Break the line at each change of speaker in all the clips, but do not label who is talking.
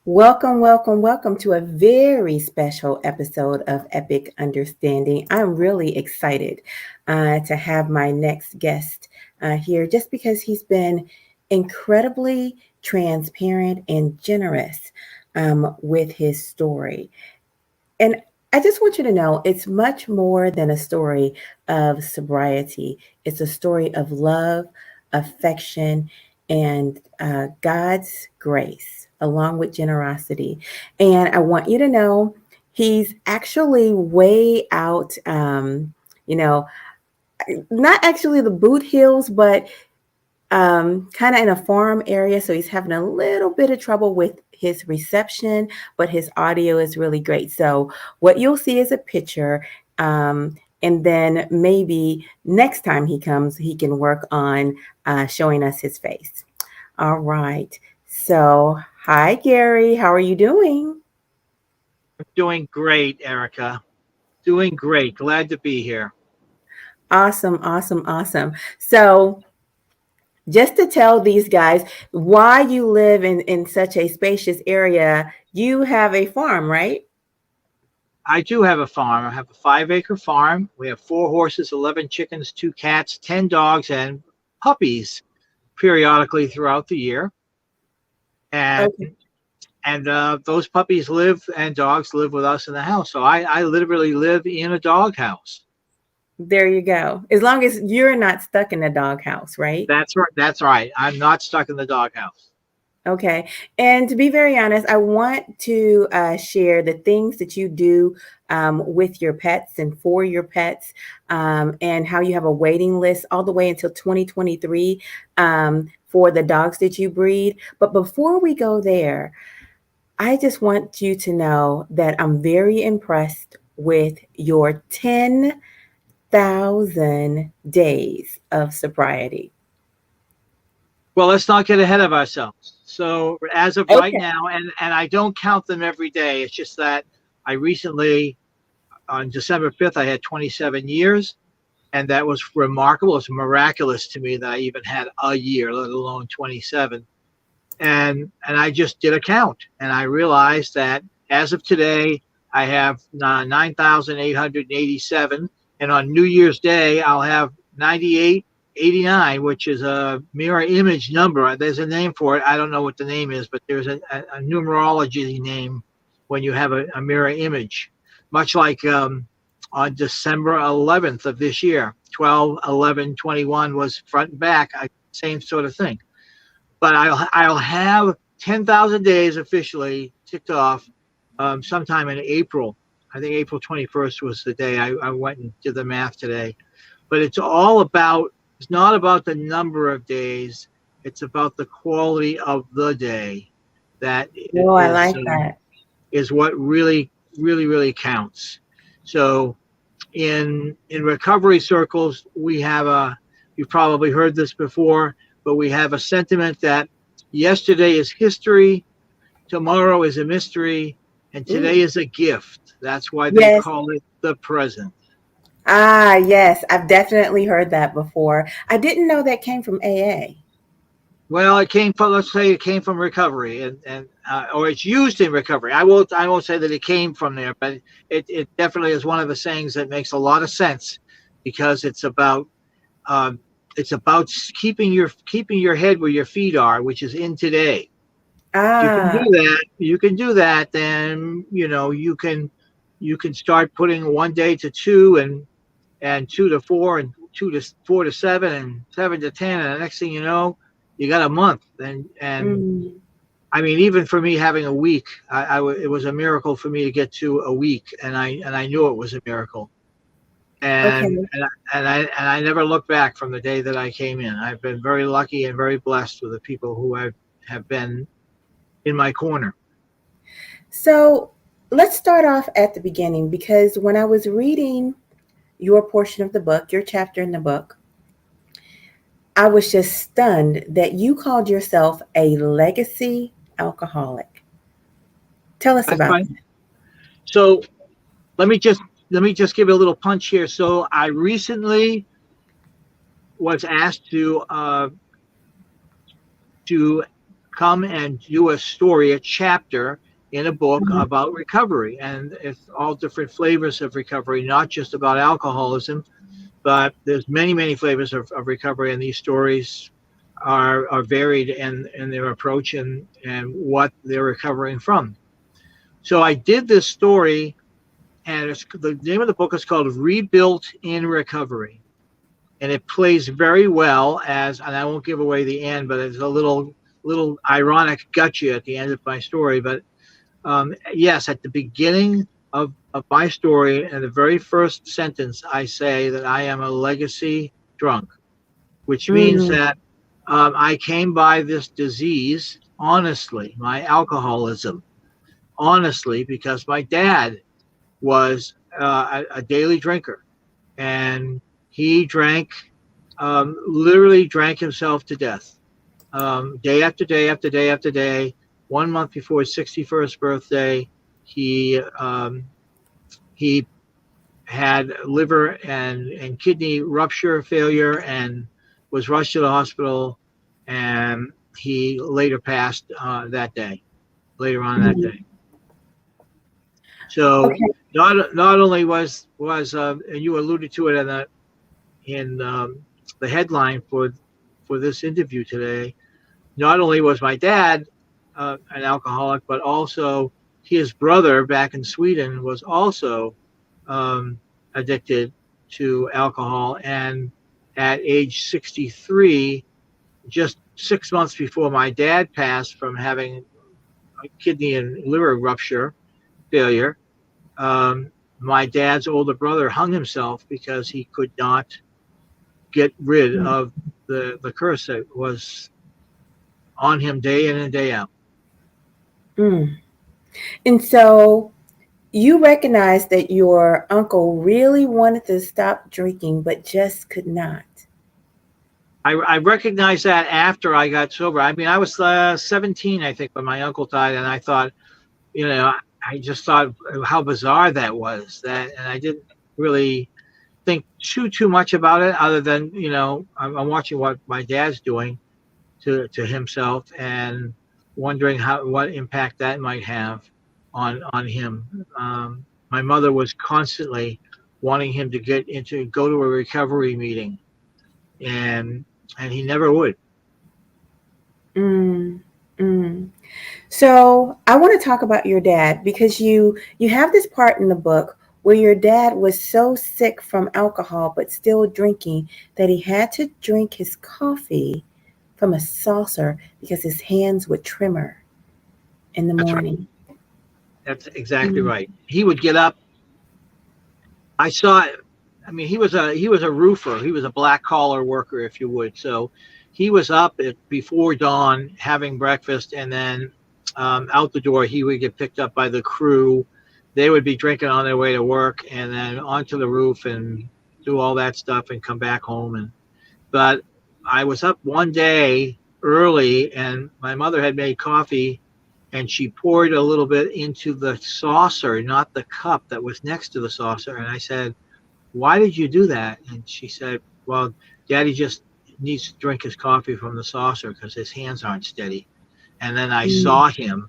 Welcome, welcome, welcome to a very special episode of Epic Understanding. I'm really excited to have my next guest here just because he's been incredibly transparent and generous with his story. And I just want you to know it's much more than a story of sobriety, it's a story of love, affection, and God's grace, along with generosity. And I want you to know he's actually way out, you know, not actually the boot heels, but kind of in a farm area. So he's having a little bit of trouble with his reception, but his audio is really great. So what you'll see is a picture. And then maybe next time he comes, he can work on showing us his face. All right. So, hi, Garry. How are you doing?
Doing great, Erica. Doing great. Glad to be here.
Awesome, awesome, awesome. So, just to tell these guys why you live in such a spacious area, you have a farm, right?
I do have a farm. I have a 5-acre farm. We have 4 horses, 11 chickens, 2 cats, 10 dogs, and puppies periodically throughout the year. And
Okay.
those puppies live and dogs live with us in the house. So I literally live in a doghouse.
There you go. As long as you're not stuck in the doghouse, right?
That's right. That's right. I'm not stuck in the doghouse.
Okay. And to be very honest, I want to share the things that you do with your pets and for your pets, and how you have a waiting list all the way until 2023 for the dogs that you breed. But before we go there, I just want you to know that I'm very impressed with your 10,000 days of sobriety.
Well, let's not get ahead of ourselves. So as of right
Okay.
now, and I don't count them every day. It's just that I recently, on December 5th, I had 27 years, and that was remarkable. It's miraculous to me that I even had a year, let alone 27. And I just did a count, and I realized that as of today, I have 9,887, and on New Year's Day, I'll have 9889, which is a mirror image number. There's a name for it. I don't know what the name is, but there's a numerology name when you have a mirror image, much like on December 11th of this year, 12, 11, 21 was front and back, same sort of thing. But I'll have 10,000 days officially ticked off sometime in April. I think April 21st was the day I went and did the math today. But it's not about the number of days, it's about the quality of the day that
Oh, I like that.
is what really counts. So in recovery circles, we have you've probably heard this before, but we have a sentiment that yesterday is history, tomorrow is a mystery, and
Ooh.
today is a gift. That's why they
Yes.
call it the present.
Ah, yes. I've definitely heard that before. I didn't know that came from AA.
Well, it came from, let's say it came from recovery, and or it's used in recovery. I won't say that it came from there, but it definitely is one of the sayings that makes a lot of sense, because um, it's about keeping your head where your feet are, which is in today. If you can do
Ah,
that, then you can start putting one day to two, and two to four, and two to four to seven, and seven to 10, and the next thing you know, you got a month. And
mm,
I mean, even for me having a week, it was a miracle for me to get to a week, and I knew it was a miracle. And
okay.
and I never looked back from the day that I came in. I've been very lucky and very blessed with the people who have been in my corner.
So let's start off at the beginning because when I was reading your portion of the book, your chapter in the book, I was just stunned that you called yourself a legacy alcoholic. Tell us
I
about
find
that.
so let me just let me just give you a little punch here. So I recently was asked to come and do a story, a chapter in a book
Mhm.
about recovery. And it's all different flavors of recovery, not just about alcoholism, but there's many, many flavors of recovery. And these stories are varied in their approach and what they're recovering from. So I did this story, and the name of the book is called Rebuilt in Recovery. And it plays very well as, and I won't give away the end, but it's a little ironic gotcha at the end of my story. But yes, at the beginning of my story, in the very first sentence, I say that I am a legacy drunk, which means
Mm.
that I came by this disease honestly, my alcoholism, honestly, because my dad was a daily drinker, and he literally drank himself to death, day after day after day after day. 1 month before his 61st birthday, he he had liver and kidney rupture failure and was rushed to the hospital, and he later passed that day, later on that
Mhm.
day. So
Okay.
not only was and you alluded to it in the headline for this interview today, not only was my dad an alcoholic, but also his brother back in Sweden was also um, addicted to alcohol. And at age 63, just 6 months before my dad passed from having a kidney and liver rupture failure, my dad's older brother hung himself because he could not get rid of the curse that was on him day in and day out.
Mm. And so you recognize that your uncle really wanted to stop drinking, but just could not.
I recognized that after I got sober. I mean, I was 17, I think, when my uncle died, and I thought, I just thought how bizarre that was. And I didn't really think too much about it, other than I'm watching what my dad's doing to himself and wondering what impact that might have on him. My mother was constantly wanting him to go to a recovery meeting, and he never would.
Mm. Mm. So I want to talk about your dad because you have this part in the book where your dad was so sick from alcohol but still drinking that he had to drink his coffee from a saucer because his hands would tremor in the
That's right.
morning.
That's exactly
Mm.
right. He would get up. I saw. I mean, he was a roofer. He was a black collar worker, if you would. So he was up before dawn having breakfast, and then out the door he would get picked up by the crew. They would be drinking on their way to work, and then onto the roof and do all that stuff and come back home. But I was up one day early, and my mother had made coffee, and she poured a little bit into the saucer, not the cup that was next to the saucer. And I said, "Why did you do that?" And she said, "Well, Daddy just needs to drink his coffee from the saucer because his hands aren't steady." And then I
Mm.
saw him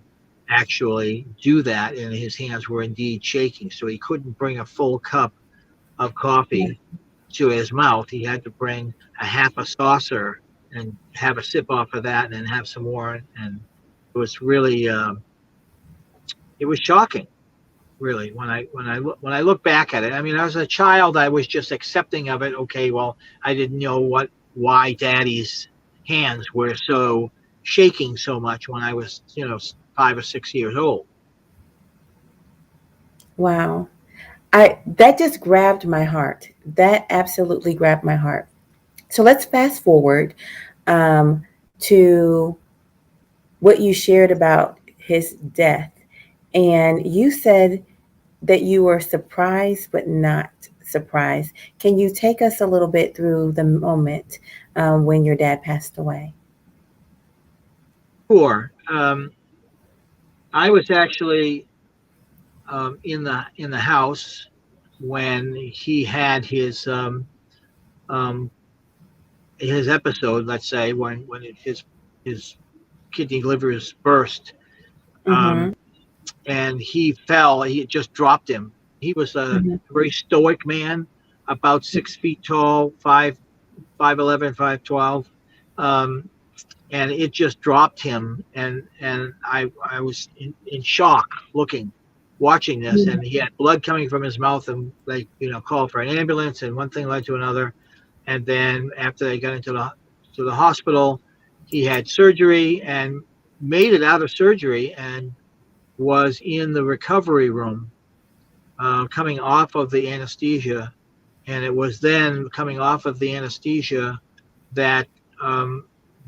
actually do that, and his hands were indeed shaking. So he couldn't bring a full cup of coffee to his mouth. He had to bring a half a saucer and have a sip off of that, and then have some more. And it was really, it was shocking, really, when I look back at it. I mean, as a child, I was just accepting of it. Okay, well, I didn't know why Daddy's hands were so shaking so much when I was 5 or 6 years old.
Wow. I that just grabbed my heart. That absolutely grabbed my heart. So let's fast forward um, to what you shared about his death. And you said that you were surprised but not surprised. Can you take us a little bit through the moment when your dad passed away?
Sure. I was actually in the house when he had um, his episode. Let's say when his kidney livers burst,
Mm-hmm.
and he fell. He just dropped him. He was a
Mm-hmm.
very stoic man, about 6 feet tall, 5'11", 5'12", and it just dropped him. And I was in shock, watching this, and he had blood coming from his mouth, and they called for an ambulance, and one thing led to another. And then after they got into the hospital, he had surgery and made it out of surgery and was in the recovery room, coming off of the anesthesia. And it was then coming off of the anesthesia that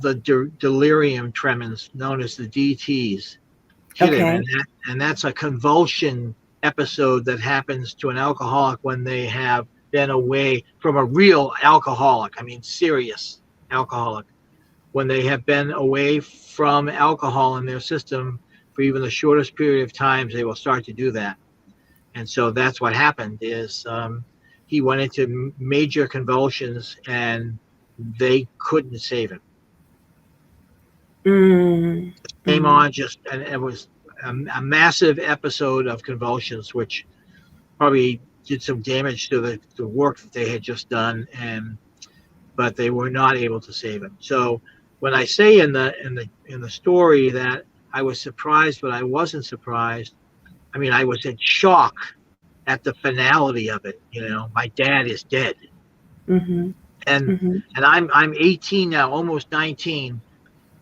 the delirium tremens, known as the DTs, hit him.
Okay.
And that's a convulsion episode that happens to an alcoholic when they have been away from a real alcoholic. I mean, serious alcoholic. When they have been away from alcohol in their system for even the shortest period of times, they will start to do that. And so that's what happened is he went into major convulsions and they couldn't save him.
Mm-hmm.
Came on and it was a massive episode of convulsions, which probably did some damage to the work that they had just done, but they were not able to save him. So when I say in the story that I was surprised, but I wasn't surprised, I mean, I was in shock at the finality of it. My dad is dead.
Mm-hmm.
And
Mm-hmm.
and I'm 18 now, almost 19,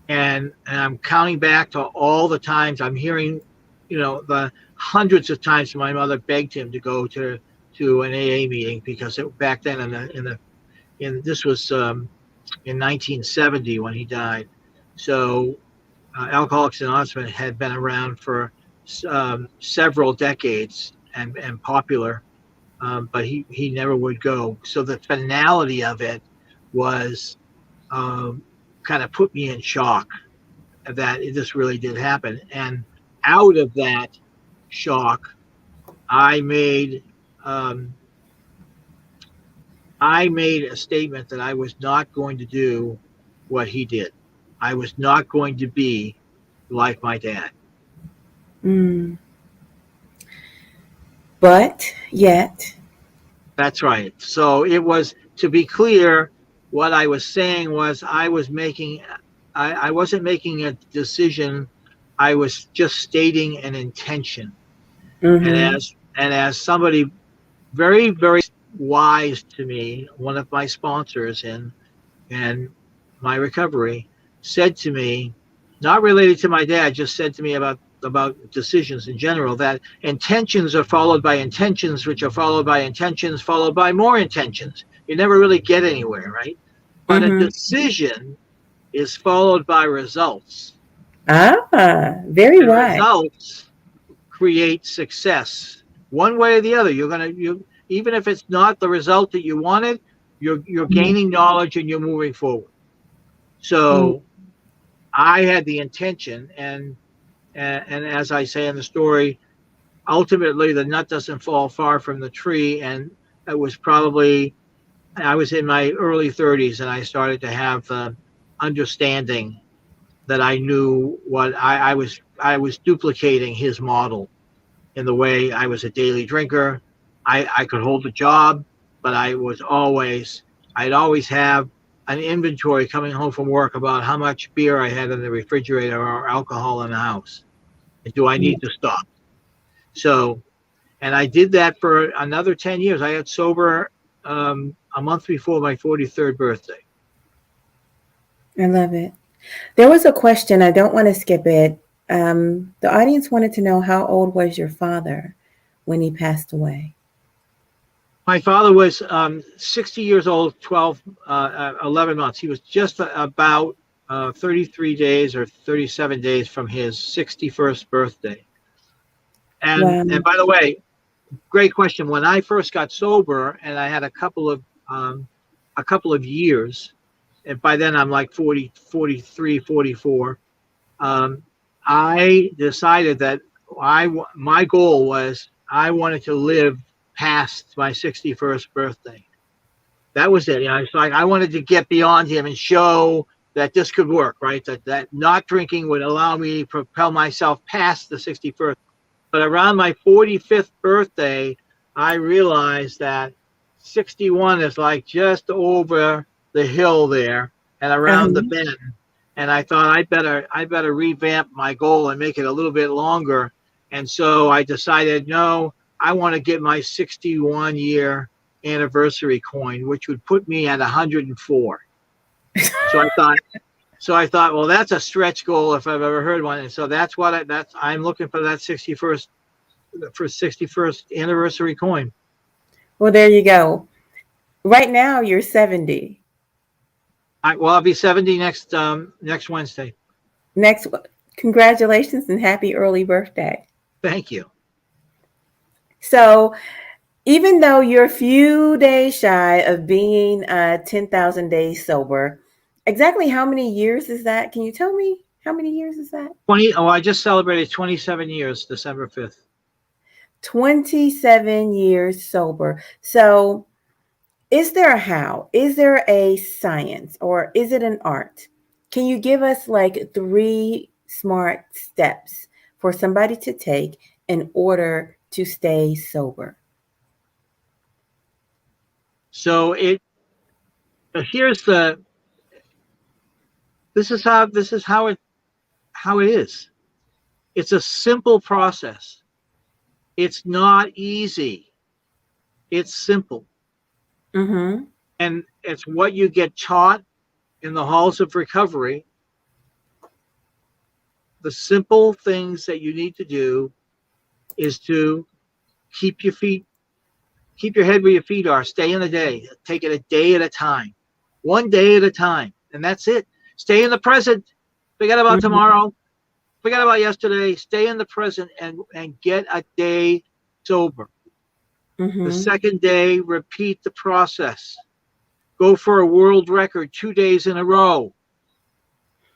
and I'm counting back to all the times I'm hearing, the hundreds of times my mother begged him to go to an AA meeting, because back then this was in 1970 when he died. So Alcoholics Anonymous had been around for several decades and popular, but he never would go. So the finality of it was kind of put me in shock that this really did happen. And out of that shock, I made a statement that I was not going to do what he did. I was not going to be like my dad.
Mm. But yet.
That's right. So it was, to be clear, what I was saying was I wasn't making a decision. I was just stating an intention.
Mm-hmm.
And as somebody very, very wise to me, one of my sponsors in my recovery, said to me, not related to my dad, just said to me about decisions in general, that intentions are followed by intentions, which are followed by intentions, followed by more intentions. You never really get anywhere, right? But
Mm-hmm.
a decision is followed by results.
Very
And
wise.
results create success. One way or the other, even if it's not the result that you wanted, you're gaining knowledge and you're moving forward. So I had the intention, and as I say in the story, ultimately the nut doesn't fall far from the tree. And it was probably, I was in my early 30s and I started to have the understanding that I knew what I was duplicating his model in the way I was a daily drinker. I could hold a job, but I'd always have an inventory coming home from work about how much beer I had in the refrigerator or alcohol in the house. And do I need to stop? So, and I did that for another 10 years. I got sober a month before my 43rd birthday.
I love it. There was a question, I don't want to skip it. The audience wanted to know, how old was your father when he passed away?
My father was 60 years old, 11 months. He was just about 33 days or 37 days from his 61st birthday. And by the way, great question. When I first got sober, and I had a couple of years, and by then I'm like 40, 43, 44, I decided that my goal was I wanted to live past my 61st birthday. That was it. It's like I wanted to get beyond him and show that this could work, right? That not drinking would allow me to propel myself past the 61st. But around my 45th birthday, I realized that 61 is like just over the hill there and around the
Uh-huh.
bend. And I thought I better revamp my goal and make it a little bit longer. And so I decided, no, I want to get my 61 year anniversary coin, which would put me at 104. So I thought, well, that's a stretch goal if I've ever heard one. And so that's what I'm looking for, that 61st anniversary coin.
Well, there you go. Right now, you're 70.
I'll be 70 next Wednesday.
Next, congratulations and happy early birthday.
Thank you.
So, even though you're a few days shy of being 10,000 days sober, exactly how many years is that? Can you tell me how many years is that?
20. Oh, I just celebrated 27 years, December 5th.
27 years sober. So, is there a how? Is there a science or is it an art? Can you give us like 3 smart steps for somebody to take in order to stay sober?
So here's this is how it is. It's a simple process. It's not easy. It's simple.
Mm-hmm.
And it's what you get taught in the halls of recovery. The simple things that you need to do is to keep your head where your feet are. Stay in the day. Take it a day at a time. One day at a time. And that's it. Stay in the present. Forget about
Mm-hmm.
tomorrow. Forget about yesterday. Stay in the present and get a day sober.
Mm-hmm.
The second day, repeat the process. Go for a world record 2 days in a row.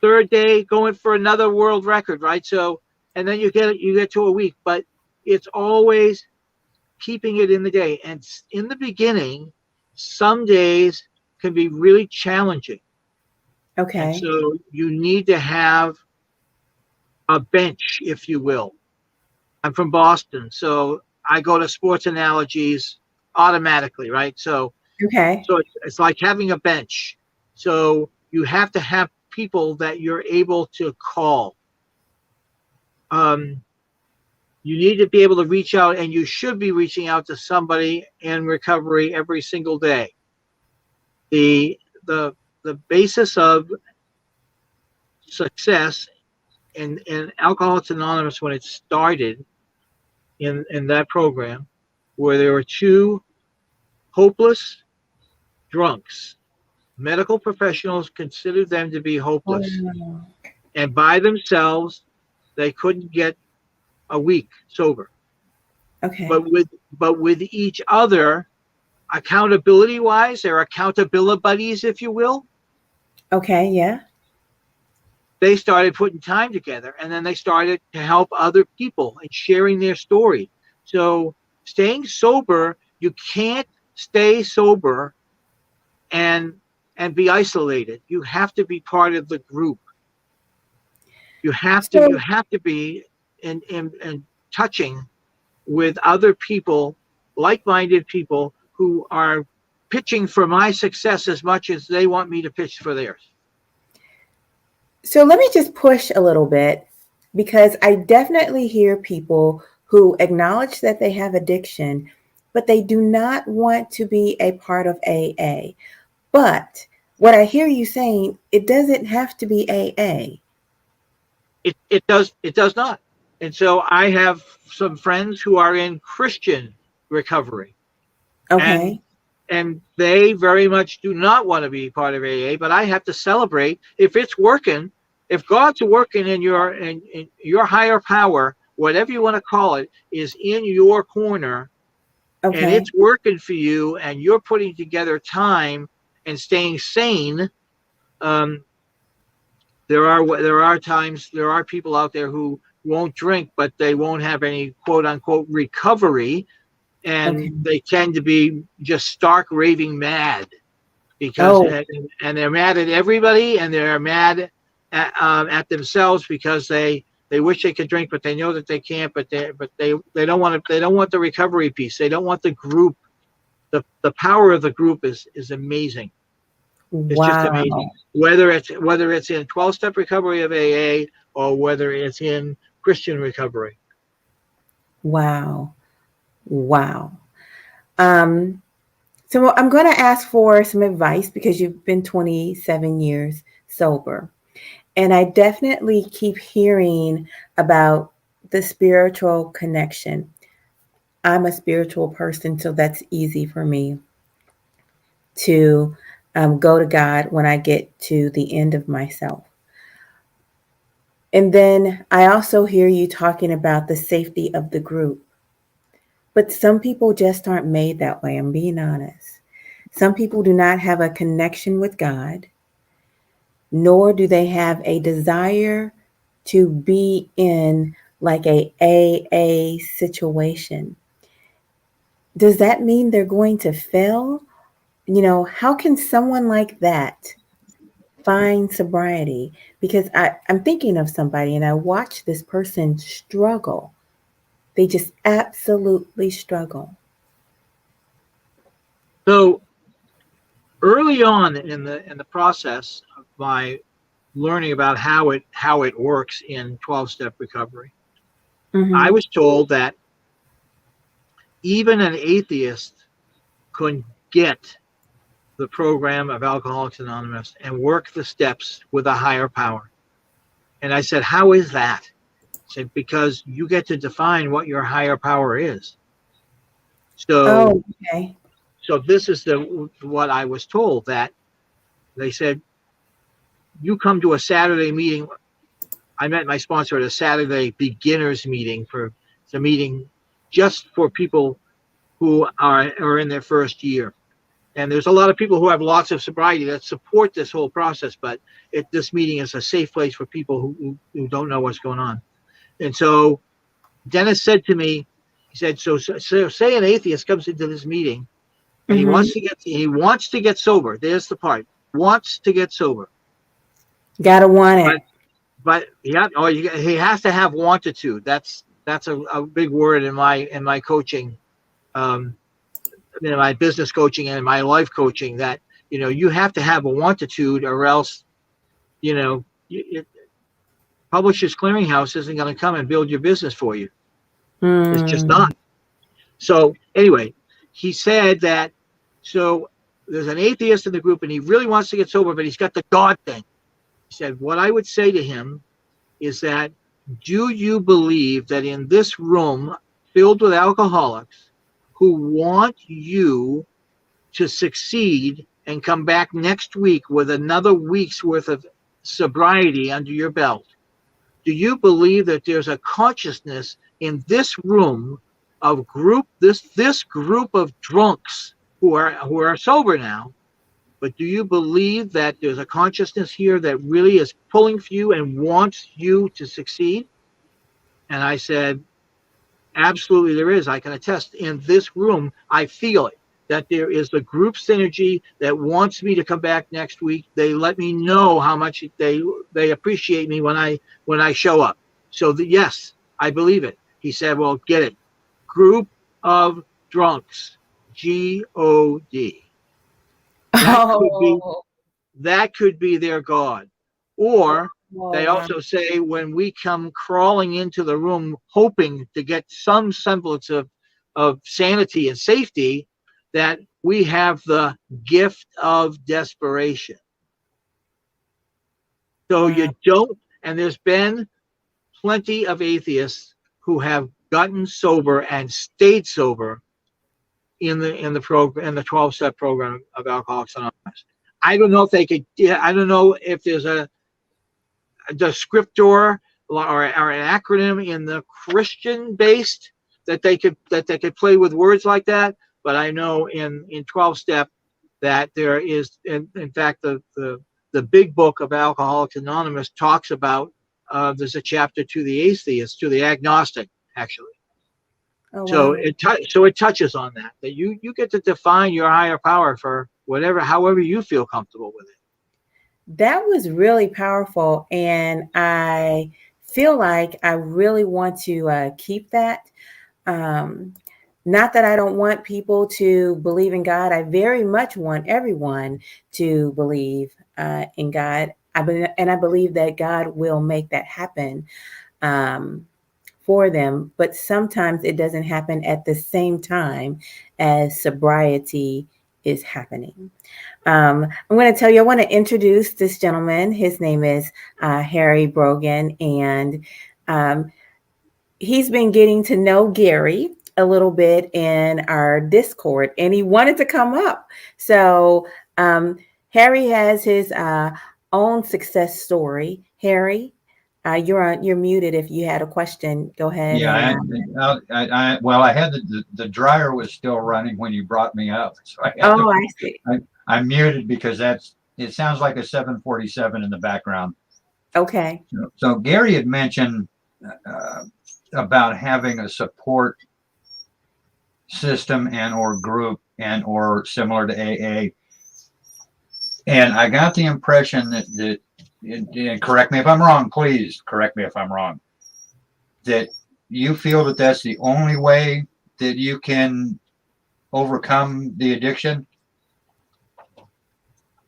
Third day, going for another world record, right? So, and then you get to a week, but it's always keeping it in the day. And in the beginning, some days can be really challenging. And
Okay.
so you need to have a bench, if you will. I'm from Boston, so I go to sports analogies automatically, right? So
Okay.
it's like having a bench. So you have to have people that you're able to call. You need to be able to reach out, and you should be reaching out to somebody in recovery every single day. The basis of success in Alcoholics Anonymous, when it started in that program, where there were 2 hopeless drunks. Medical professionals considered them to be hopeless,
Oh,
and by themselves, they couldn't get a week sober.
okay.
But with each other, accountability wise, they're accountability buddies, if you will.
Okay. Yeah.
They started putting time together, and then they started to help other people and sharing their story. So staying sober, you can't stay sober and be isolated. You have to be part of the group. You have
So,
to be in touching with other people, like-minded people who are pitching for my success as much as they want me to pitch for theirs.
so let me just push a little bit because I definitely hear people who acknowledge that they have addiction, but they do not want to be a part of AA. But what I hear you saying, it doesn't have to be AA.
It does not. And so I have some friends who are in Christian recovery, and
Okay.
they very much do not want to be part of AA, but I have to celebrate if it's working. If God's working in your higher power, whatever you want to call it, is in your corner, and
Okay.
it's working for you, and you're putting together time and staying sane. There are people out there who won't drink, but they won't have any quote unquote recovery,
Okay.
and they tend to be just stark raving mad. because
Oh,
and they're mad at everybody, and they're mad at themselves because they wish they could drink, but they know that they can't. But they don't want to. They don't want the recovery piece. They don't want the group. The power of the group is amazing. It's just amazing.
wow.
Whether it's in 12-step recovery of AA or whether it's in Christian recovery.
Wow. Wow. Um, so I'm going to ask for some advice because you've been 27 years sober. And I definitely keep hearing about the spiritual connection. I'm a spiritual person, so that's easy for me to go to God when I get to the end of myself. And then I also hear you talking about the safety of the group. But some people just aren't made that way, I'm being honest. Some people do not have a connection with God, nor do they have a desire to be in like a AA situation. Does that mean they're going to fail? How can someone like that find sobriety? Because I'm thinking of somebody and I watch this person struggle. They just absolutely struggle.
So early on in the process of my learning about how it works in 12-step recovery, I
Mm-hmm.
was told that even an atheist could get the program of Alcoholics Anonymous and work the steps with a higher power. And I said, how is that? I said, because you get to define what your higher power is. So
Oh, okay.
so this is what I was told, that they said, you come to a Saturday meeting. I met my sponsor at a Saturday beginners meeting. It's a meeting just for people who are in their first year. And there's a lot of people who have lots of sobriety that support this whole process, but this meeting is a safe place for people who don't know what's going on. And so Dennis said to me, he said, so say an atheist comes into this meeting and he
Mm-hmm.
wants to get sober. There's the part. Wants to get sober.
Gotta want
But
it.
he has to have wantitude. That's a big word in my coaching, um, in my business coaching and my life coaching, that you have to have a wantitude, or else you know Publishers Clearinghouse isn't going to come and build your business for you. It's just
Mm.
not. So anyway, he said that, so there's an atheist in the group and he really wants to get sober, but he's got the God thing. He said, what I would say to him is that, do you believe that in this room filled with alcoholics who want you to succeed and come back next week with another week's worth of sobriety under your belt, do you believe that there's a consciousness in this room of this group of drunks who are sober now, but do you believe that there's a consciousness here that really is pulling for you and wants you to succeed? And I said, absolutely there is. I can attest, in this room, I feel it, that there is the group synergy that wants me to come back next week. They let me know how much they appreciate me when I show up. So yes, I believe it. He said, well, get it. Group of drunks, God. That could be
Oh,
that could be their God. Or
oh,
they
wow.
also say, when we come crawling into the room hoping to get some semblance of sanity and safety, that we have the gift of desperation. So
Wow.
you don't, and there's been plenty of atheists who have gotten sober and stayed sober in the program, in the 12-step program of Alcoholics Anonymous. I don't know if they could. I don't know if there's a descriptor or an acronym in the Christian based that they could play with words like that. But I know in 12-step that there is, in fact, the big book of Alcoholics Anonymous talks about, there's a chapter to the atheist, to the agnostic, actually.
Oh,
So
wow.
it touches on that you get to define your higher power however you feel comfortable with it.
That was really powerful. And I feel like I really want to keep that. Um, Not that I don't want people to believe in God. I very much want everyone to believe in God. And I believe that God will make that happen um, for them. But sometimes it doesn't happen at the same time as sobriety is happening. I'm going to tell you, I want to introduce this gentleman. His name is Harry Brogan, and um, he's been getting to know Garry a little bit in our Discord, and he wanted to come up. So Harry has his own success story. Harry, you're muted. If you had a question, go ahead.
Yeah, well, I had the dryer was still running when you brought me up, so
I see.
I'm muted because it sounds like a 747 in the background.
Okay.
So Garry had mentioned about having a support system and or group and or similar to AA, and I got the impression that and correct me if I'm wrong, please correct me if I'm wrong, that you feel that that's the only way that you can overcome the addiction?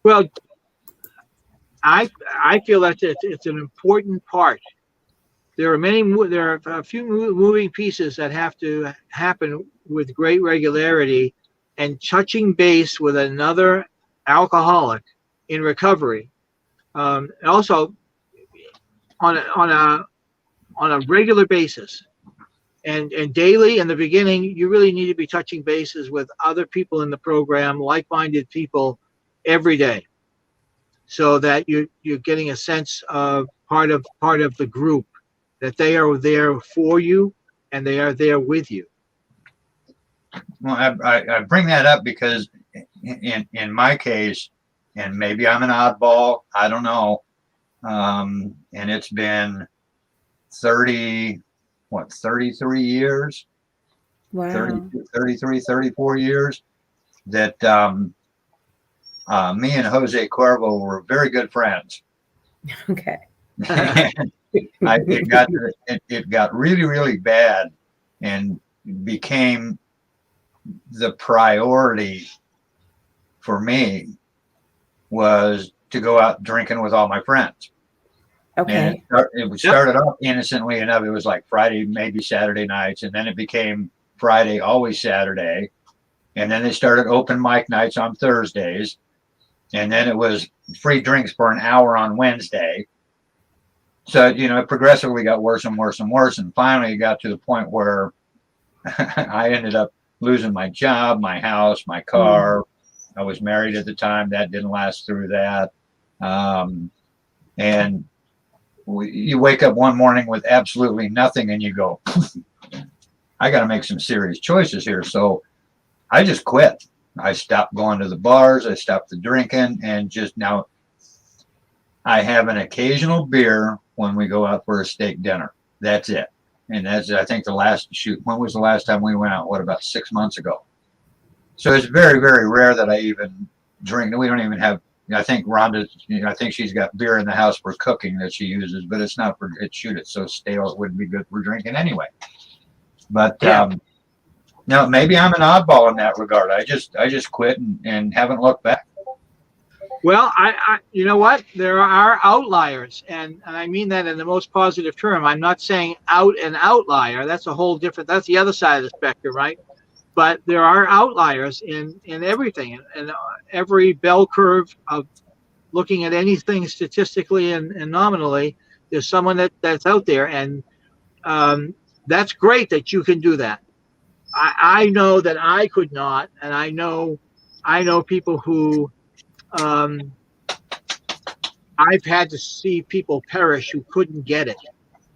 Well, I feel that it's an important part. There are a few moving pieces that have to happen with great regularity, and touching base with another alcoholic in recovery, also on a regular basis, and daily. In the beginning, you really need to be touching bases with other people in the program, like-minded people, every day, so that you're getting a sense of part of the group, that they are there for you and they are there with you.
Well, I bring that up because in my case, and maybe I'm an oddball, I don't know, and it's been 33 years,
Wow.
33, 34 years that me and Jose Cuervo were very good friends.
Okay.
It got really, really bad and became the priority for me was to go out drinking with all my friends.
Okay.
And it started off innocently enough. It was like Friday, maybe Saturday nights, and then it became Friday, always Saturday. And then they started open mic nights on Thursdays. And then it was free drinks for an hour on Wednesday. So, it progressively got worse and worse and worse. And finally it got to the point where I ended up losing my job, my house, my car. I was married at the time. That didn't last through that. And you wake up one morning with absolutely nothing and you go, I got to make some serious choices here. So I just quit. I stopped going to the bars. I stopped the drinking, and just now I have an occasional beer when we go out for a steak dinner. That's it. And that's, I think, when was the last time we went out? What, about 6 months ago? So it's very, very rare that I even drink. We don't even have, I think Rhonda, I think she's got beer in the house for cooking that she uses, but it's not for, it's so stale, it wouldn't be good for drinking anyway. But,
yeah.
No, maybe I'm an oddball in that regard. I just quit and haven't looked back.
Well, I you know what? There are outliers, and I mean that in the most positive term. I'm not saying an outlier. That's a whole different. That's the other side of the spectrum, right? But there are outliers in everything, and every bell curve of looking at anything statistically and nominally. There's someone that's out there, and that's great that you can do that. I know that I could not, and I know people who I've had to see people perish who couldn't get it,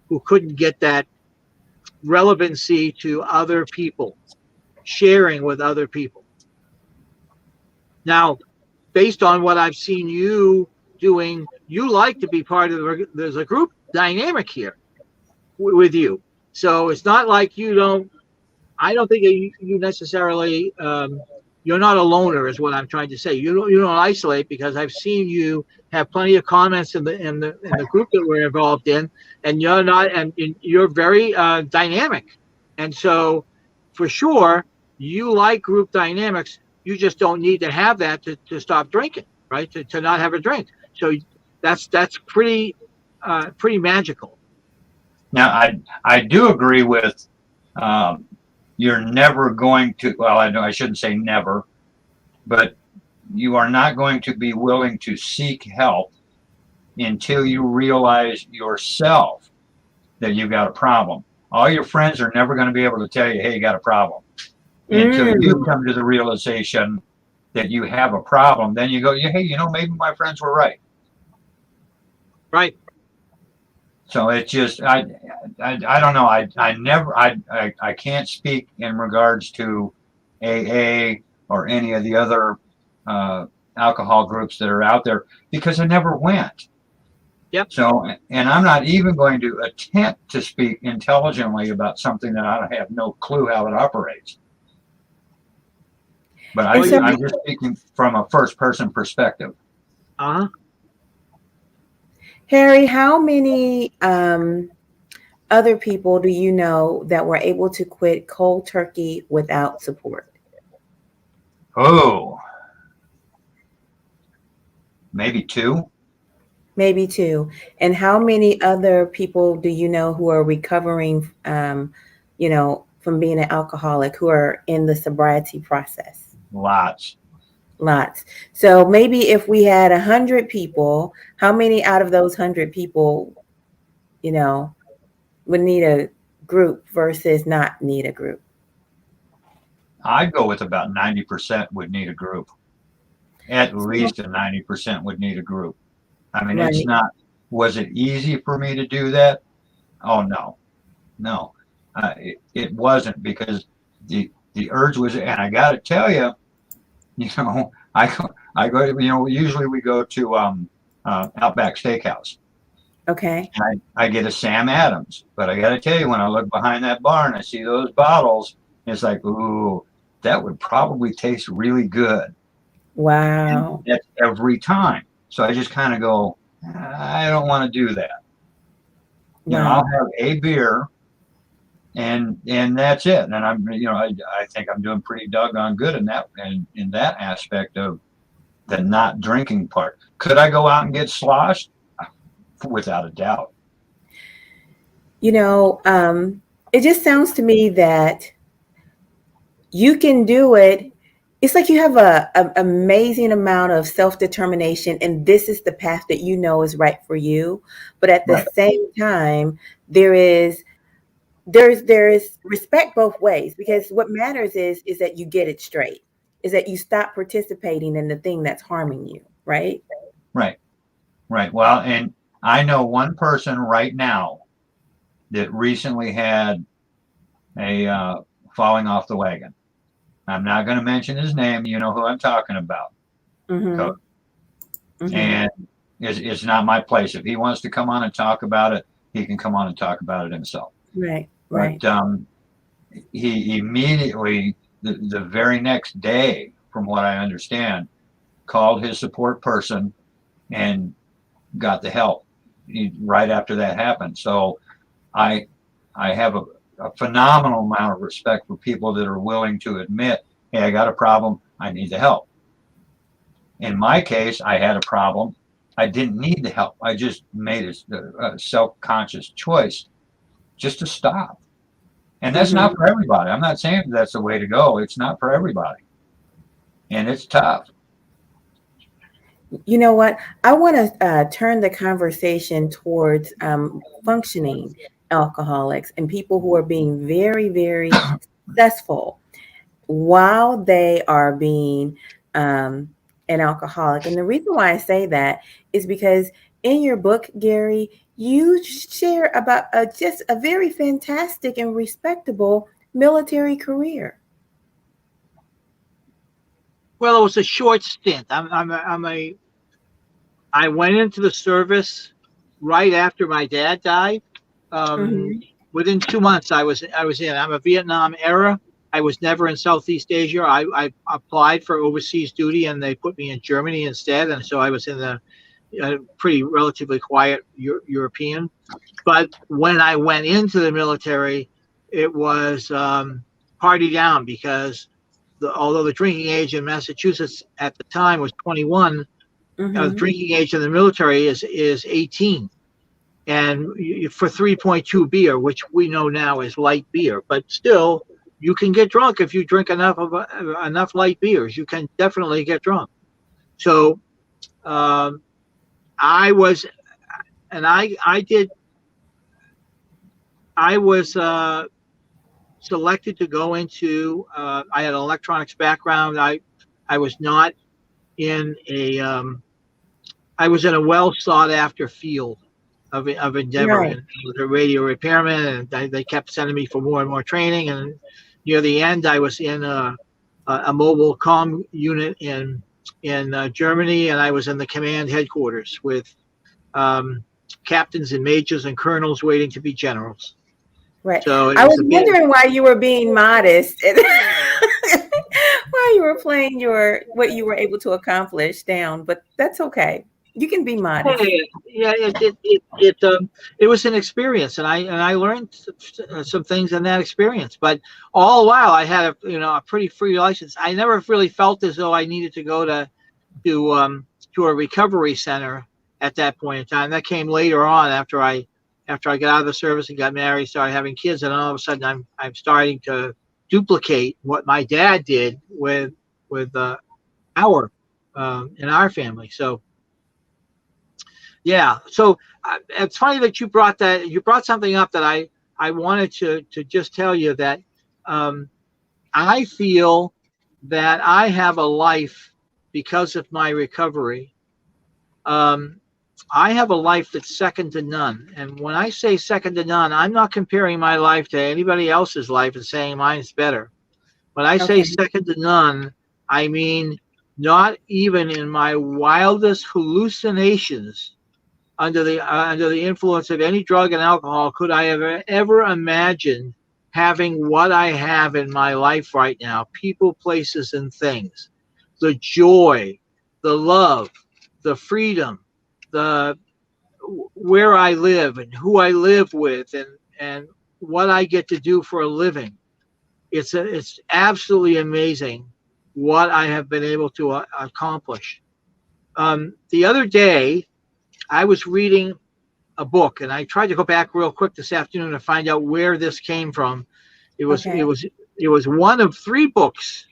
who couldn't get that relevancy to other people, sharing with other people. Now, based on what I've seen you doing, you like to be part of there's a group dynamic here with you. So it's not like you don't. I don't think you necessarily you're not a loner, is what I'm trying to say. You don't isolate, because I've seen you have plenty of comments in the group that we're involved in, and you're very dynamic, and so for sure you like group dynamics. You just don't need to have that to stop drinking, right? To not have a drink. So that's pretty magical.
Now, I do agree with you're never going to. Well, I know I shouldn't say never, but you are not going to be willing to seek help until you realize yourself that you've got a problem. All your friends are never going to be able to tell you, "Hey, you got a problem," until you come to the realization that you have a problem. Then you go, "Hey, maybe my friends were right."
Right.
So it's just I don't know. I can't speak in regards to AA or any of the other alcohol groups that are out there, because I never went.
Yep.
So, and I'm not even going to attempt to speak intelligently about something that I have no clue how it operates. But I'm just speaking from a first-person perspective.
Uh-huh.
Harry, how many other people do you know that were able to quit cold turkey without support?
Oh, maybe two.
Maybe two. And how many other people do you know who are recovering, from being an alcoholic, who are in the sobriety process?
Lots.
So maybe if we had 100 people, how many out of those 100 people, would need a group versus not need a group?
I'd go with about 90% would need a group. At least a 90% would need a group. I mean,
Right.
It's not, was it easy for me to do that? Oh, no. It wasn't, because the urge was, and I got to tell you, I go, usually we go to Outback Steakhouse.
Okay.
And I get a Sam Adams, but I got to tell you, when I look behind that bar and I see those bottles, it's like, ooh, that would probably taste really good.
Wow.
And that's every time. So I just kind of go, I don't want to do that.
Wow.
I'll have a beer, and that's it. And I'm, I think I'm doing pretty doggone good in that aspect of the not drinking part. Could I go out and get sloshed? Without a doubt.
It just sounds to me that you can do it. It's like you have a amazing amount of self-determination, and this is the path that is right for you. But at the same time, there is respect both ways, because what matters is that you get it straight, is that you stop participating in the thing that's harming you, right?
Right. Well, and I know one person right now that recently had a falling off the wagon. I'm not going to mention his name. You know who I'm talking about.
Mm-hmm. Mm-hmm.
And it's not my place. If he wants to come on and talk about it, he can come on and talk about it himself.
Right.
But he immediately, the very next day, from what I understand, called his support person and got the help right after that happened. So I have a phenomenal amount of respect for people that are willing to admit, hey, I got a problem, I need the help. In my case, I had a problem, I didn't need the help. I just made a self-conscious choice just to stop. And that's not for everybody. I'm not saying that's the way to go. It's not for everybody. And it's tough.
You know what? I want to turn the conversation towards functioning alcoholics and people who are being very, very successful while they are being an alcoholic. And the reason why I say that is because in your book, Garry, you share about just a very fantastic and respectable military career.
Well, it was a short stint. I went into the service right after my dad died. Within 2 months, I was in. I'm a Vietnam era I was never in Southeast Asia. I applied for overseas duty, and they put me in Germany instead. And so I was in the pretty relatively quiet European. But when I went into the military, it was party down, because although the drinking age in Massachusetts at the time was 21, the drinking age in the military is 18. And for 3.2 beer, which we know now is light beer, but still, you can get drunk if you drink enough light beers. You can definitely get drunk. So I was selected to go into. I had an electronics background. I was not in a. I was in a well sought after field of endeavor,
Right.
and I was a radio repairman, and they kept sending me for more and more training. And near the end, I was in a mobile comm unit in Germany, and I was in the command headquarters with captains and majors and colonels waiting to be generals.
Right.
So
I was wondering why you were being modest, why you were playing what you were able to accomplish down, but that's okay. You can be modest.
Yeah, it was an experience, and I learned some things in that experience. But all the while, I had a pretty free license. I never really felt as though I needed to go to a recovery center at that point in time. That came later on, after I got out of the service and got married, started having kids, and all of a sudden I'm starting to duplicate what my dad did with our in our family. So yeah, so it's funny that you brought something up that I wanted to just tell you, that I feel that I have a life because of my recovery. I have a life that's second to none. And when I say second to none, I'm not comparing my life to anybody else's life and saying mine's better. When I say second to none, I mean not even in my wildest hallucinations, under the influence of any drug and alcohol, could I have ever imagined having what I have in my life right now: people, places, and things, the joy, the love, the freedom, the where I live and who I live with, and what I get to do for a living. It's absolutely amazing what I have been able to accomplish. The other day, I was reading a book, and I tried to go back real quick this afternoon to find out where this came from. It was one of three books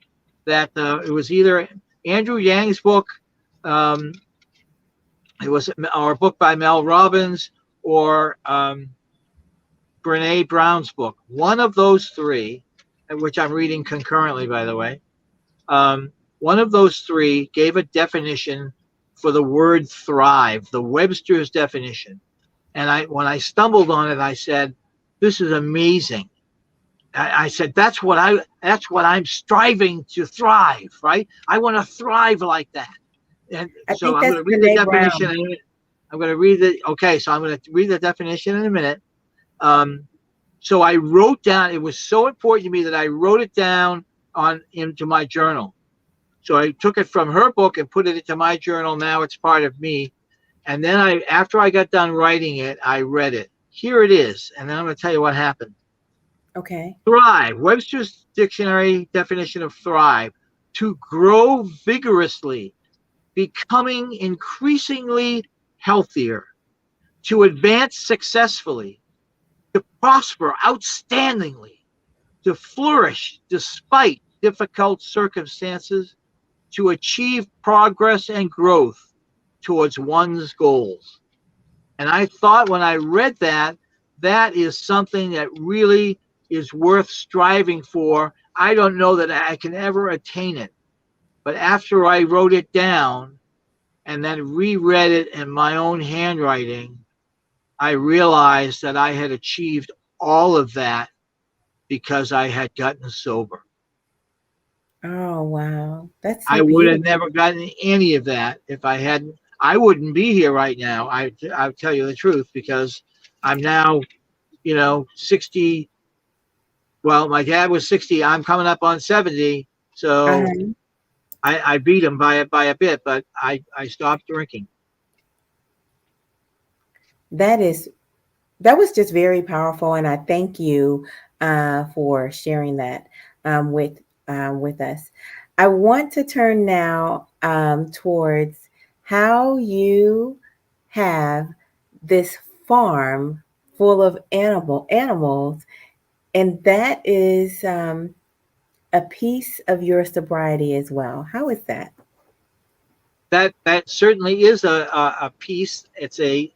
that it was either Andrew Yang's book, it was our book by Mel Robbins, or Brene Brown's book. One of those three, which I'm reading concurrently, by the way, one of those three gave a definition for the word thrive, the Webster's definition. And when I stumbled on it, I said, "This is amazing." I said, "That's what I'm striving to thrive, right? I want to thrive like that." And so I'm going to read the definition. I'm going to read it. Okay, so I'm going to read the definition in a minute. So I wrote down. It was so important to me that I wrote it down into my journal. So I took it from her book and put it into my journal. Now it's part of me. And then after I got done writing it, I read it. Here it is. And then I'm going to tell you what happened.
Okay.
Thrive. Webster's dictionary definition of thrive: to grow vigorously, becoming increasingly healthier, to advance successfully, to prosper outstandingly, to flourish despite difficult circumstances, to achieve progress and growth towards one's goals. And I thought, when I read that is something that really is worth striving for. I don't know that I can ever attain it, but after I wrote it down and then reread it in my own handwriting, I realized that I had achieved all of that because I had gotten sober.
Oh, wow. That's so
I would have
beautiful.
never gotten any of that if I hadn't. I wouldn't be here right now. I'll tell you the truth, because I'm now, 60, Well, my dad was 60. I'm coming up on 70. So
Uh-huh.
I beat him by a bit, but I stopped drinking.
That was just very powerful, and I thank you for sharing that with us. I want to turn now towards how you have this farm full of animals, and that is a piece of your sobriety as well. How is that?
That certainly is a piece. It's a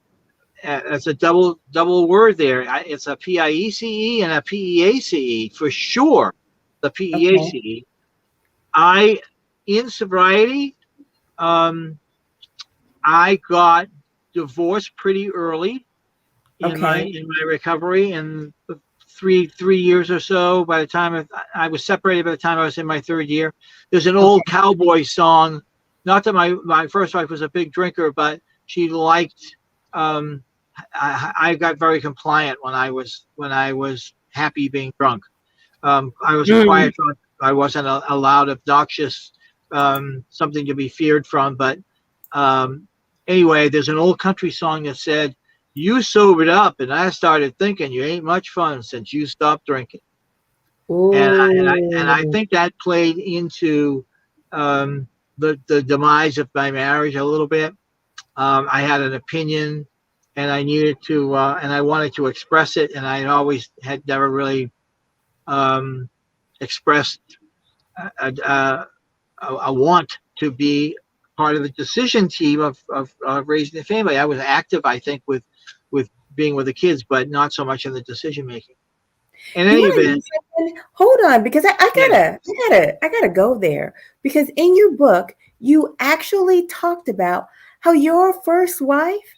double word there. It's a PIECE and a PEACE for sure. The
Okay.
PEACE. I in sobriety, I got divorced pretty early
Okay.
in my recovery, and three years or so. By the time I was separated, by the time I was in my third year, there's an old
Okay.
cowboy song. Not that my first wife was a big drinker, but she liked. Um, I got very compliant when I was happy being drunk. I was a
Mm.
quiet drunk. I wasn't a loud, obnoxious, something to be feared from. But um, anyway, there's an old country song that said, "You sobered up, and I started thinking you ain't much fun since you stopped drinking." And I
Ooh.
think that played into um, the demise of my marriage a little bit. I had an opinion, and I needed to, and I wanted to express it, and I always had never really um, expressed a want to be part of the decision team of raising the family. I was active, I think, with being with the kids, but not so much in the decision making. In
You
any
want to know
event,
something? Hold on, because
yeah,
I gotta go there. Because in your book, you actually talked about how your first wife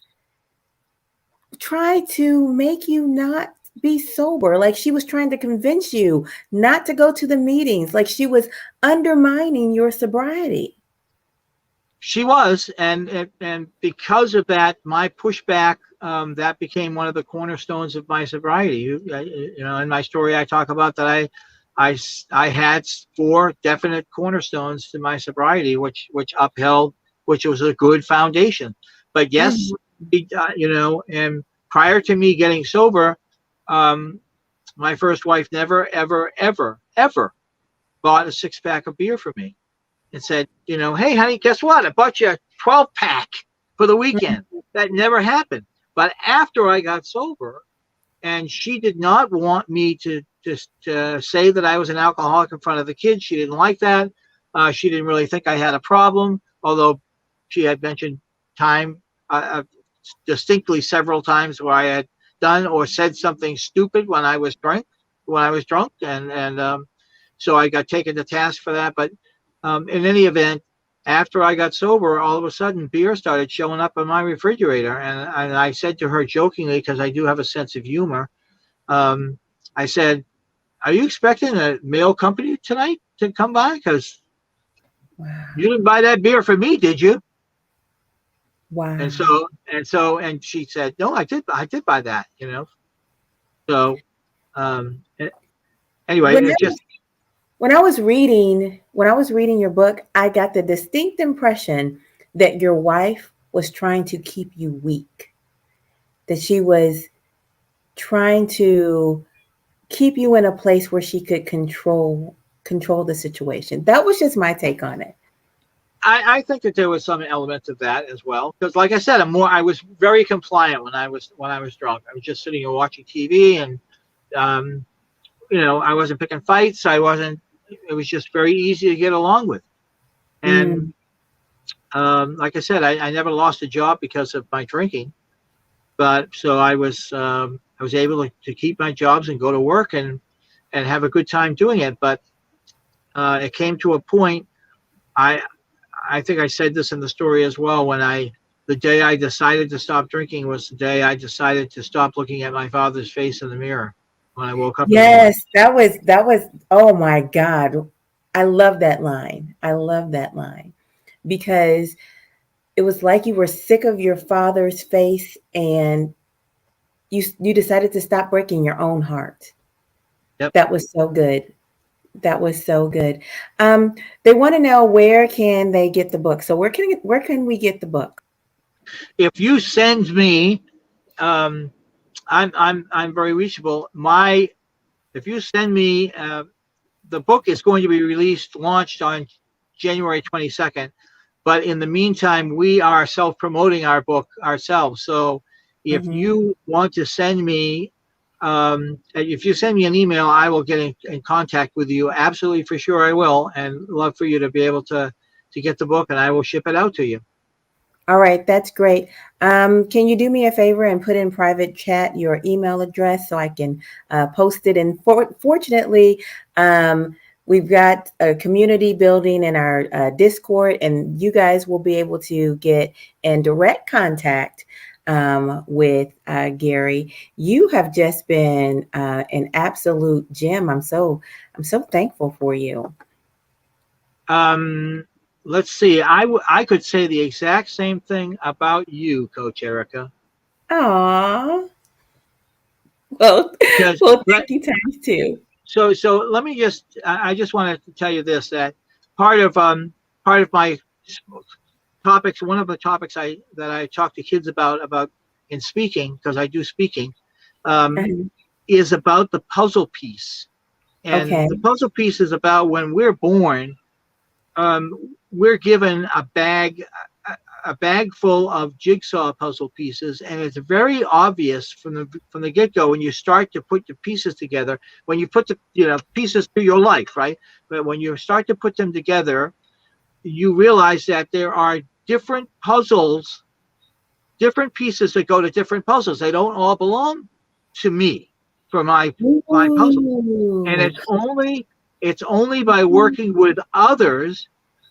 tried to make you not be sober. Like she was trying to convince you not to go to the meetings. Like she was undermining your sobriety.
she was, and because of that, my pushback that became one of the cornerstones of my sobriety. In my story, I talk about that I had four definite cornerstones to my sobriety, which upheld, which was a good foundation. But yes,
Mhm.
and prior to me getting sober, um, my first wife never, ever, ever, ever bought a six pack of beer for me and said, hey, honey, guess what? I bought you a 12 pack for the weekend. That never happened. But after I got sober, and she did not want me to just say that I was an alcoholic in front of the kids. She didn't like that. She didn't really think I had a problem, although she had mentioned time distinctly several times where I had done or said something stupid when I was drunk, and so I got taken to task for that. But in any event, after I got sober, all of a sudden beer started showing up in my refrigerator, and I said to her jokingly, because I do have a sense of humor, um, I said, "Are you expecting a mail company tonight to come by? Because you
Wow.
didn't buy that beer for me, did you?" And
Wow.
so she said, "No, I did buy that, So anyway,
When
it just
when I was reading your book, I got the distinct impression that your wife was trying to keep you weak, that she was trying to keep you in a place where she could control the situation. That was just my take on it.
I think that there was some element of that as well. Because like I said, I was very compliant when I was drunk. I was just sitting and watching TV, and um, I wasn't picking fights. I wasn't. It was just very easy to get along with. And
Mm,
like I said, I never lost a job because of my drinking. But so I was able to keep my jobs and go to work and have a good time doing it. But it came to a point. I I think I said this in the story as well. The day I decided to stop drinking was the day I decided to stop looking at my father's face in the mirror when I woke up in the morning.
yes, that was. Oh my God, I love that line. I love that line because it was like you were sick of your father's face, and you decided to stop breaking your own heart.
Yep.
That was so good. That was so good. They want to know, where can they get the book? So where can we get the book?
If you send me, um, I'm very reachable. If you send me, the book is going to be launched on January 22nd. But in the meantime, we are self-promoting our book ourselves. So if
Hmm.
you want to send me, if you send me an email, I will get in contact with you. Absolutely, for sure, I will, and love for you to be able to get the book, and I will ship it out to you.
All right, that's great. Can you do me a favor and put in private chat your email address so I can post it? And fortunately, we've got a community building in our Discord, and you guys will be able to get in direct contact with Garry. You have just been an absolute gem. I'm so thankful for you.
Let's see. I could say the exact same thing about you, Coach Erica.
Aw. Well,
Because
well, thank you times two.
so let me I just want to tell you this, that part of part of my topics, one of the topics that I talk to kids about in speaking, because I do speaking, um,
Uh-huh.
is about the puzzle piece. And
Okay.
the puzzle piece is about when we're born, we're given a bag full of jigsaw puzzle pieces, and it's very obvious from the get-go when you start to put the pieces together, when you put the pieces to your life, right? But when you start to put them together, you realize that there are different puzzles, different pieces that go to different puzzles. They don't all belong to me for my puzzles, and
Ooh.
it's only by working with others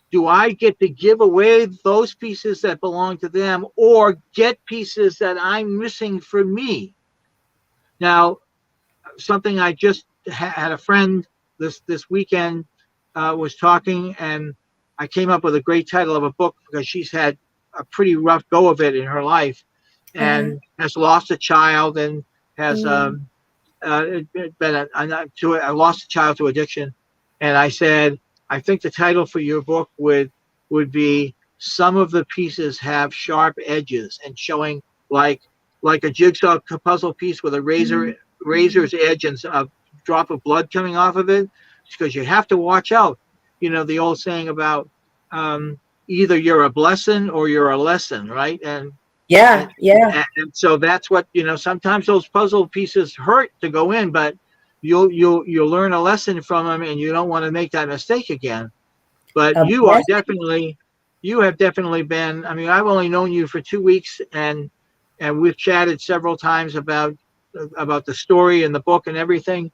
do I get to give away those pieces that belong to them, or get pieces that I'm missing for me. Now, something I just had a friend this weekend was talking, and I came up with a great title of a book because she's had a pretty rough go of it in her life,
Uh-huh.
and has lost a child, and has
Mm.
been lost a child to addiction. And I said, I think the title for your book would be "Some of the Pieces Have Sharp Edges," and showing like a jigsaw puzzle piece with a razor's edge and a drop of blood coming off of it, because you have to watch out. You know the old saying about, either you're a blessing or you're a lesson, right? And,
Yeah, yeah.
and so that's what, sometimes those puzzle pieces hurt to go in, but you'll learn a lesson from them, and you don't want to make that mistake again. But
A blessing.
you have definitely been, I mean, I've only known you for 2 weeks, and we've chatted several times about the story and the book and everything,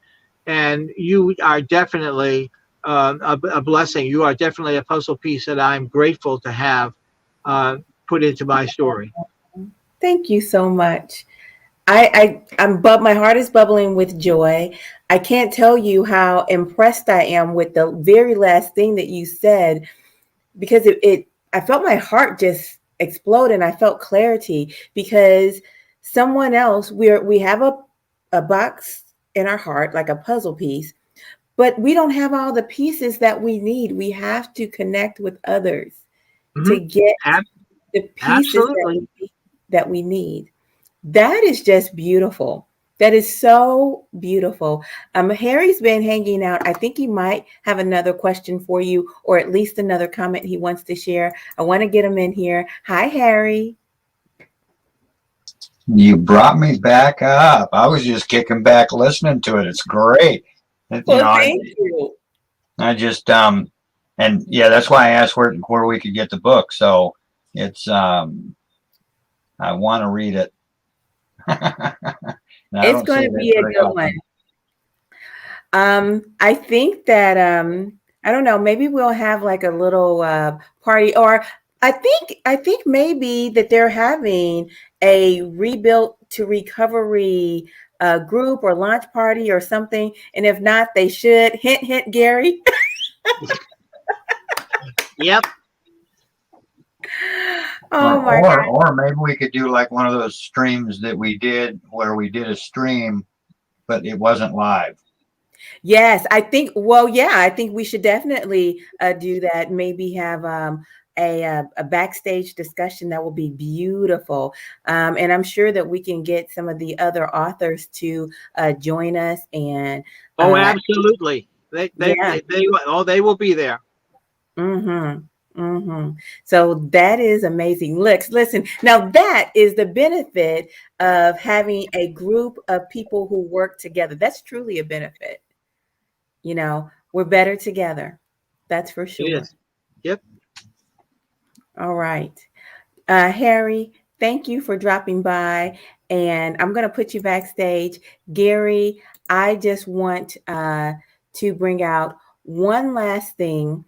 and you are definitely a blessing. You are definitely a puzzle piece that I'm grateful to have put into my story.
Thank you so much. My heart is bubbling with joy. I can't tell you how impressed I am with the very last thing that you said, because I felt my heart just explode, and I felt clarity, because someone else, we have a box in our heart, like a puzzle piece, but we don't have all the pieces that we need. We have to connect with others to
Mm-hmm.
get the pieces
Absolutely.
that we need. That is just beautiful. That is so beautiful. Harry's been hanging out. I think he might have another question for you, or at least another comment he wants to share. I want to get him in here. Hi, Harry.
You brought me back up. I was just kicking back listening to it. It's great. You know,
Well, thank you.
I just and yeah, that's why I asked where we could get the book. So it's I want to read it. And I
It's
don't
going
say
to
that
be a
very
good one.
often.
I think that I don't know, maybe we'll have like a little party, or I think maybe that they're having a rebuilt to recovery group or launch party or something, and if not, they should. Hint, hint, Garry.
Yep.
Oh my God.
Or maybe we could do like one of those streams that we did where we did a stream, but it wasn't live.
Yes, I think. Well, yeah, I think we should definitely do that. Maybe have a backstage discussion that will be beautiful, and I'm sure that we can get some of the other authors to join us. And
Oh, absolutely.
yeah,
They will be there.
mm-hmm, mm-hmm. So that is amazing. Listen. Now that is the benefit of having a group of people who work together. That's truly a benefit. We're better together. That's for
It
sure.
is. Yep.
All right. Harry, thank you for dropping by. And I'm going to put you backstage. Garry, I just want to bring out one last thing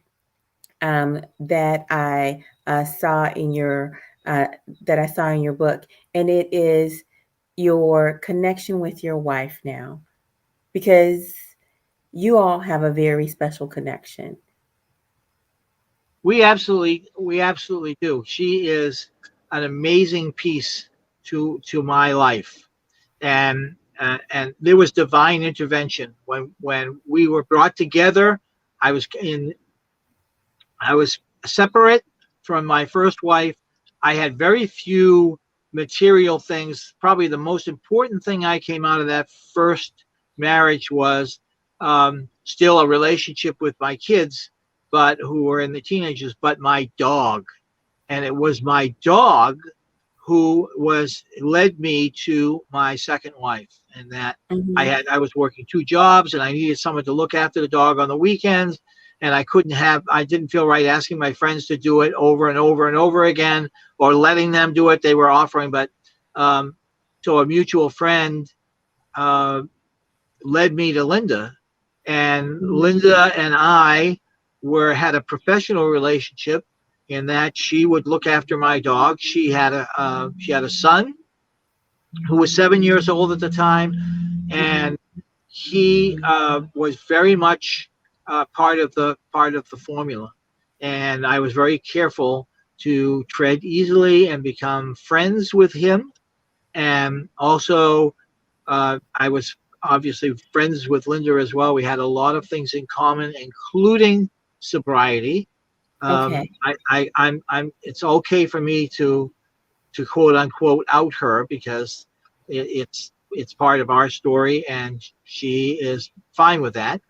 that I saw in your book, and it is your connection with your wife now, because you all have a very special connection.
We absolutely do. She is an amazing piece to my life, and there was divine intervention when we were brought together. I was in I was separate from my first wife. I had very few material things. Probably the most important thing I came out of that first marriage was still a relationship with my kids, but who were in the teenagers, but my dog. And it was my dog who was led me to my second wife, and that
Mm-hmm.
I was working two jobs and I needed someone to look after the dog on the weekends, and I didn't feel right asking my friends to do it over and over and over again, or letting them do it. They were offering, but um, so a mutual friend uh, led me to Linda, and Linda and I were had a professional relationship in that she would look after my dog. She had a son who was 7 years old at the time, and he was very much part of the formula. And I was very careful to tread easily and become friends with him. And also, I was obviously friends with Linda as well. We had a lot of things in common, including sobriety.
Okay.
I'm. It's okay for me to quote unquote out her because it's part of our story, and she is fine with that.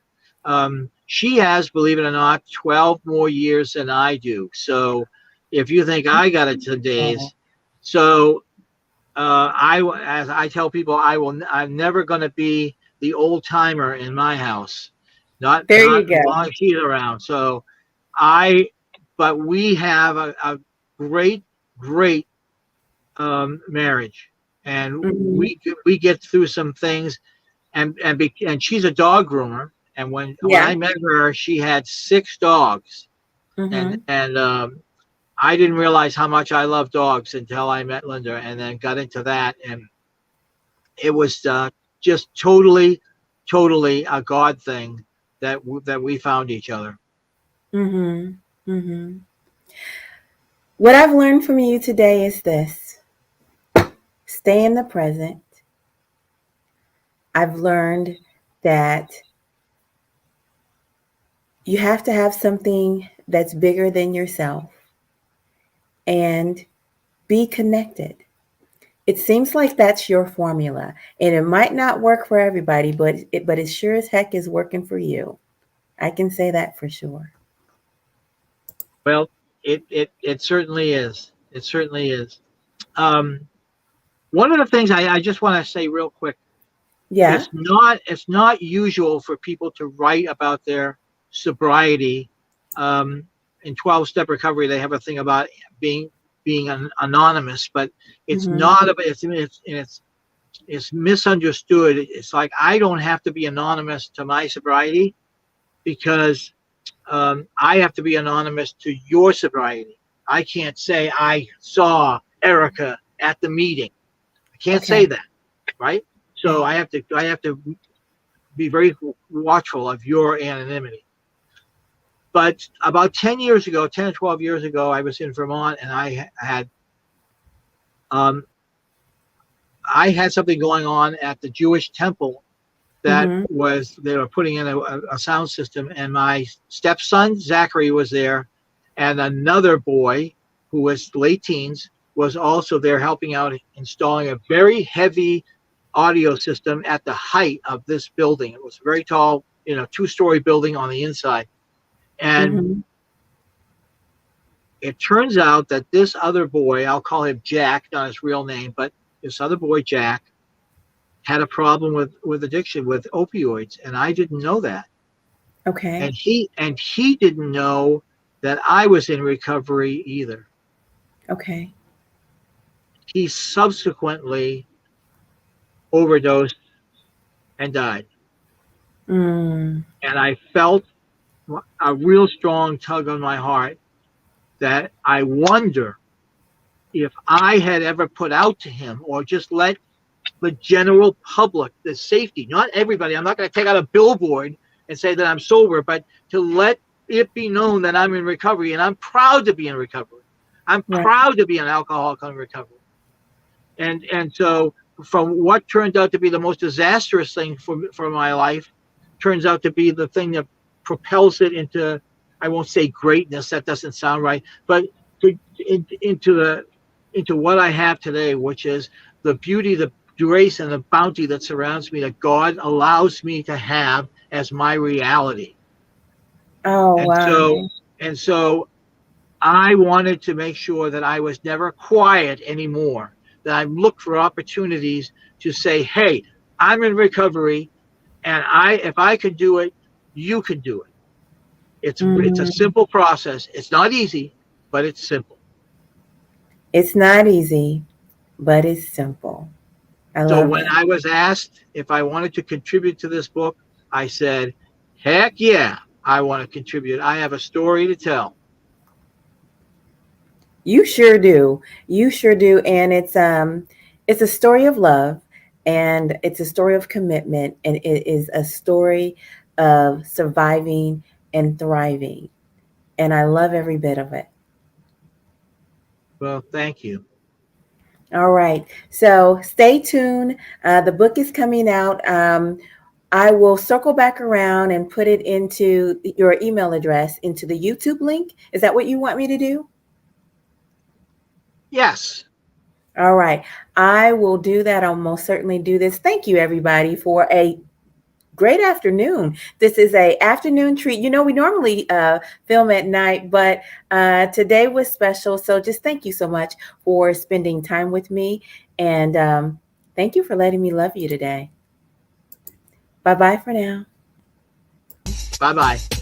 She has, believe it or not, 12 more years than I do. So if you think I got it
Oh,
today's, so as I tell people, I'm never going to be the old timer in my house,
there
not
you
as
go.
long as she's around. So I, but we have a great, great marriage, and
Hmm.
we get through some things, and she's a dog groomer. And when
Yeah.
I met her, she had six dogs, and
Hmm.
I didn't realize how much I love dogs until I met Linda, and then got into that, and it was just totally a God thing that we found each other.
Hmm. Hmm. What I've learned from you today is this: stay in the present. I've learned that you have to have something that's bigger than yourself and be connected. It seems like that's your formula, and it might not work for everybody, but it sure as heck is working for you. I can say that for sure.
Well, it certainly is. It certainly is. Um, One of the things I just want to say real quick,
Yeah.
it's not usual for people to write about their sobriety. Um, in 12-step recovery, they have a thing about being anonymous, but it's
Hmm.
not about it's misunderstood. It's like I don't have to be anonymous to my sobriety because I have to be anonymous to your sobriety. I can't say I saw Erica at the meeting. I can't say
Okay.
that, right? So
Okay.
I have to be very watchful of your anonymity. But about 10 years ago, 10 or 12 years ago, I was in Vermont, and um, I had something going on at the Jewish temple that was, they were putting in a sound system, and my stepson, Zachary, was there, and another boy who was late teens was also there helping out installing a very heavy audio system at the height of this building. It was a very tall, 2-story building on the inside. And it turns out that this other boy, I'll call him Jack, not his real name, but this other boy, Jack, had a problem with addiction, with opioids, and I didn't know that.
Okay.
And he didn't know that I was in recovery either.
Okay.
He subsequently overdosed and died. And I felt a real strong tug on my heart that I wonder if I had ever put out to him, or just let the general public, the safety, not everybody, I'm not going to take out a billboard and say that I'm sober, but to let it be known that I'm in recovery, and I'm proud to be in recovery. I'm proud to be an alcoholic in recovery. And so from what turned out to be the most disastrous thing for my life, turns out to be the thing that propels it into, I won't say greatness, that doesn't sound right, but into what I have today, which is the beauty, the grace, and the bounty that surrounds me, that God allows me to have as my reality.
Oh, wow.
And so I wanted to make sure that I was never quiet anymore, that I looked for opportunities to say, hey, I'm in recovery, and if I could do it, you can do it. It's a simple process. It's not easy, but it's simple.
It's not easy, but it's simple.
So when I was asked if I wanted to contribute to this book, I said, heck yeah, I want to contribute. I have a story to tell.
You sure do. You sure do. And it's a story of love, and it's a story of commitment, and it is a story of surviving and thriving. And I love every bit of it.
Well, thank you.
All right. So stay tuned. The book is coming out. I will circle back around and put it into your email address, into the YouTube link. Is that what you want me to do?
Yes.
All right. I will do that. I'll most certainly do this. Thank you, everybody, for a great afternoon. This is a afternoon treat. We normally film at night, but today was special. So just thank you so much for spending time with me. And thank you for letting me love you today. Bye-bye for now.
Bye-bye.